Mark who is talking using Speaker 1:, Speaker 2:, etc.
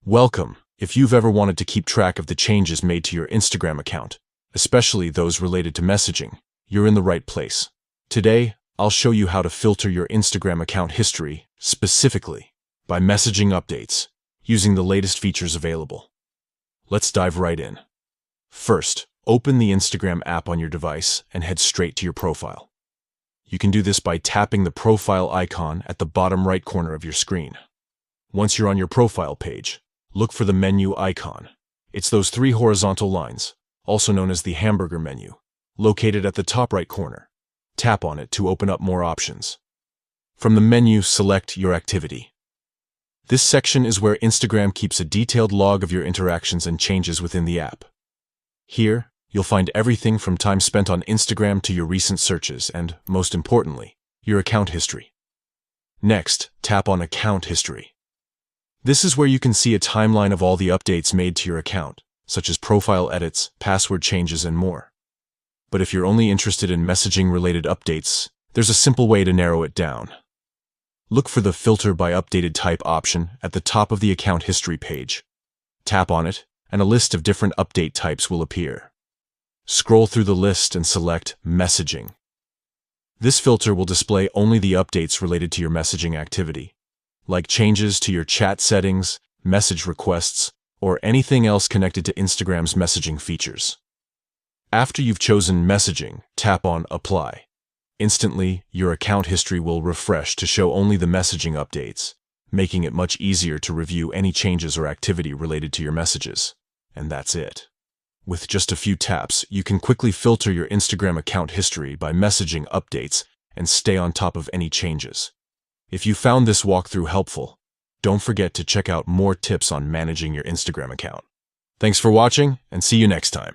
Speaker 1: Welcome. If you've ever wanted to keep track of the changes made to your Instagram account, especially those related to messaging, you're in the right place. Today, I'll show you how to filter your Instagram account history, specifically by messaging updates, using the latest features available. Let's dive right in. First, open the Instagram app on your device and head straight to your profile. You can do this by tapping the profile icon at the bottom right corner of your screen. Once you're on your profile page, look for the menu icon. It's those three horizontal lines, also known as the hamburger menu, located at the top right corner. Tap on it to open up more options. From the menu, select your activity. This section is where Instagram keeps a detailed log of your interactions and changes within the app. Here, you'll find everything from time spent on Instagram to your recent searches and, most importantly, your account history. Next, tap on Account History. This is where you can see a timeline of all the updates made to your account, such as profile edits, password changes, and more. But if you're only interested in messaging-related updates, there's a simple way to narrow it down. Look for the Filter by Updated Type option at the top of the account history page. Tap on it, and a list of different update types will appear. Scroll through the list and select Messaging. This filter will display only the updates related to your messaging activity, like changes to your chat settings, message requests, or anything else connected to Instagram's messaging features. After you've chosen Messaging, tap on Apply. Instantly, your account history will refresh to show only the messaging updates, making it much easier to review any changes or activity related to your messages. And that's it. With just a few taps, you can quickly filter your Instagram account history by messaging updates and stay on top of any changes. If you found this walkthrough helpful, don't forget to check out more tips on managing your Instagram account. Thanks for watching, and see you next time.